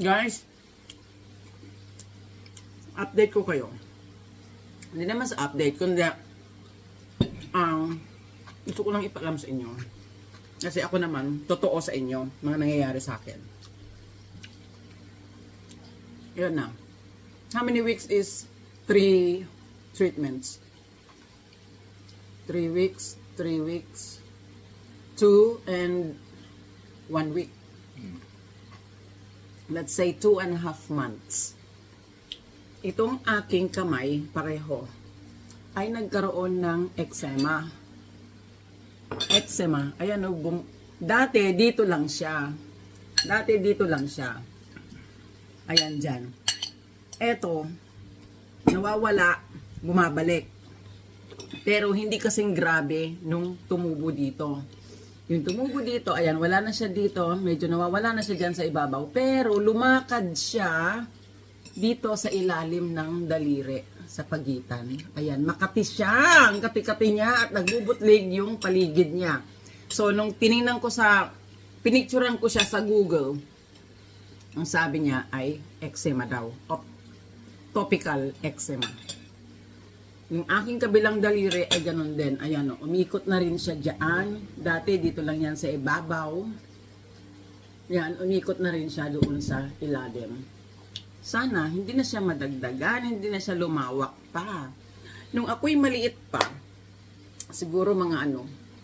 Guys, update ko kayo. Hindi naman sa update, kundi gusto ko lang ipaalam sa inyo. Kasi ako naman, totoo sa inyo, mga nangyayari sa akin. Yun na. How many weeks is 3 treatments? 3 weeks, 3 weeks, 2 and 1 week. Let's say 2.5 months. Itong aking kamay, pareho, ay nagkaroon ng eczema. Eczema. Ayan, dati dito lang siya. Dati dito lang siya. Ayan dyan. Eto, nawawala, bumabalik. Pero hindi kasing grabe nung tumubo dito. Yung tumubo dito, ayan, wala na siya dito. Medyo nawawala na siya dyan sa ibabaw. Pero lumakad siya dito sa ilalim ng daliri, sa pagitan. Ayan, makati siya. Ang kati-kati niya at nagbubutlig yung paligid niya. So, nung tiningnan ko pinicturean ko siya sa Google, ang sabi niya ay eczema daw. Topical eczema. Yung aking kabilang daliri ay ganun din. Ayan o, umikot na rin siya dyan. Dati dito lang yan sa ibabaw. Yan, umikot na rin siya doon sa ilalim. Sana hindi na siya madagdagan, hindi na siya lumawak pa. Nung ako'y maliit pa, siguro mga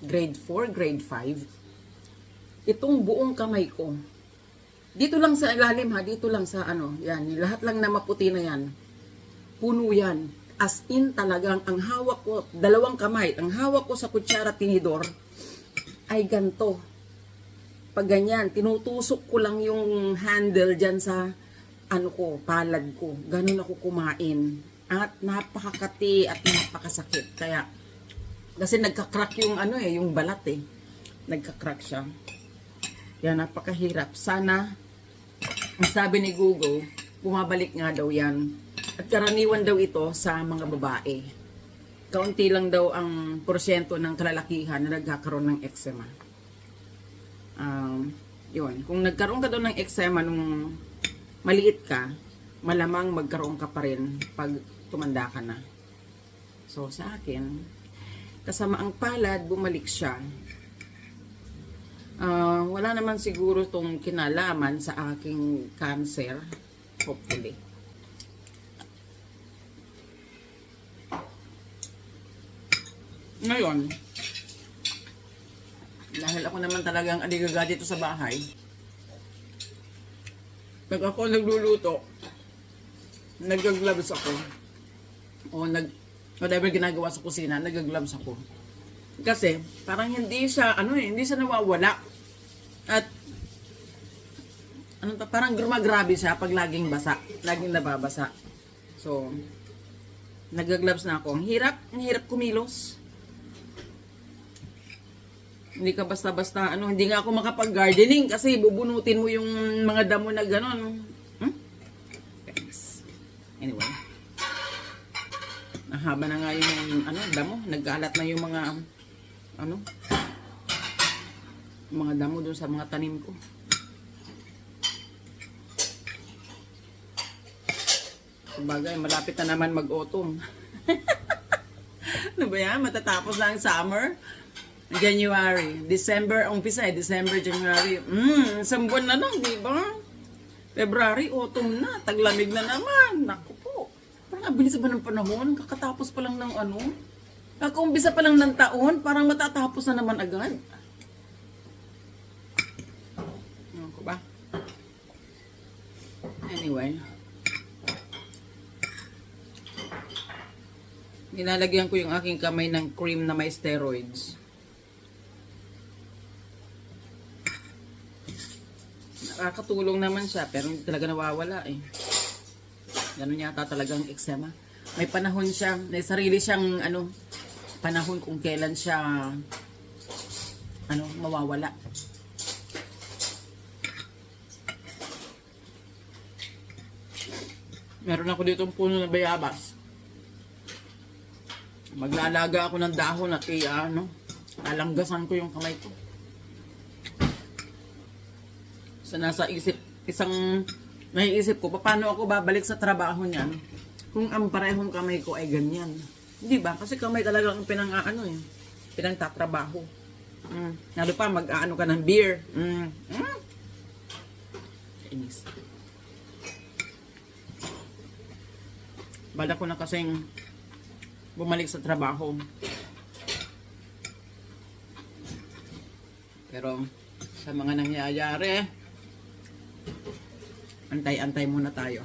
grade 4, grade 5, itong buong kamay ko, dito lang sa ilalim ha, dito lang sa yan, lahat lang na maputi na yan, puno yan. As in talagang, ang hawak ko, 2 kamay, ang hawak ko sa kutsara tinidor, ay ganto. Pag ganyan, tinutusok ko lang yung handle dyan sa palad ko. Ganun ako kumain. At napakakati at napakasakit. Kaya, kasi nagka-crack yung yung balat eh. Nagka-crack siya. Kaya napakahirap. Sana, ang sabi ni Google, bumabalik nga daw yan. At karaniwan daw ito sa mga babae. Kaunti lang daw ang porsyento ng kalalakihan na nagkakaroon ng eczema. Yun. Kung nagkaroon ka daw ng eczema nung maliit ka, malamang magkaroon ka pa rin pag tumanda ka na. So, sa akin, kasama ang palad, bumalik siya. Wala naman siguro itong kinalaman sa aking cancer. Hopefully. Ngayon, dahil ako naman talagang aligaga dito sa bahay, pag ako nagluluto, nag-gloves ako. O whatever ginagawa sa kusina, nag-gloves ako. Kasi, parang hindi siya, hindi siya nawawala. At, parang grumagrabe siya pag laging basa. Laging nababasa. So, nag-gloves na ako. Ang hirap kumilos. Hindi ka basta-basta, hindi nga ako makapag-gardening kasi bubunutin mo yung mga damo na gano'n. Thanks. Anyway. Nahaba na nga yung, damo. Nagkalat na yung mga, mga damo doon sa mga tanim ko. Sabagay, malapit na naman mag-autumn. Ano ba yan? Matatapos na ang summer? January, December, umpisa December, January. Isang buwan na lang, di ba? February, autumn na, taglamig na naman. Naku po. Parang abilis ba ng panahon? Kakatapos pa lang ng kakaumpisa pa lang ng taon, parang matatapos na naman agad. Naku ba? Anyway. Nilalagyan ko yung aking kamay ng cream na may steroids. Nakakatulong naman siya, pero hindi talaga nawawala eh. Ganun yata talagang eczema. May panahon siya, may sarili siyang panahon kung kailan siya mawawala. Meron ako dito puno ng bayabas. Maglalaga ako ng dahon at lalanggasan ko yung kamay ko. So, nasa isang Naiisip ko, paano ako babalik sa trabaho niyan kung ang parehong kamay ko ay ganyan. Di ba? Kasi kamay talaga ang pinagtatrabaho. Lalo pa, mag-aano ka ng beer. Inis. Bala ko na kasing bumalik sa trabaho. Pero sa mga nangyayari, antay-antay muna tayo.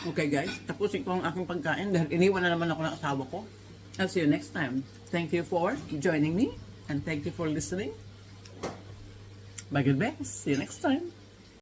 Okay guys, tapusin ko ang aking pagkain dahil iniwan na naman ako ng asawa ko. I'll see you next time. Thank you for joining me and thank you for listening. Bye, good best. See you next time.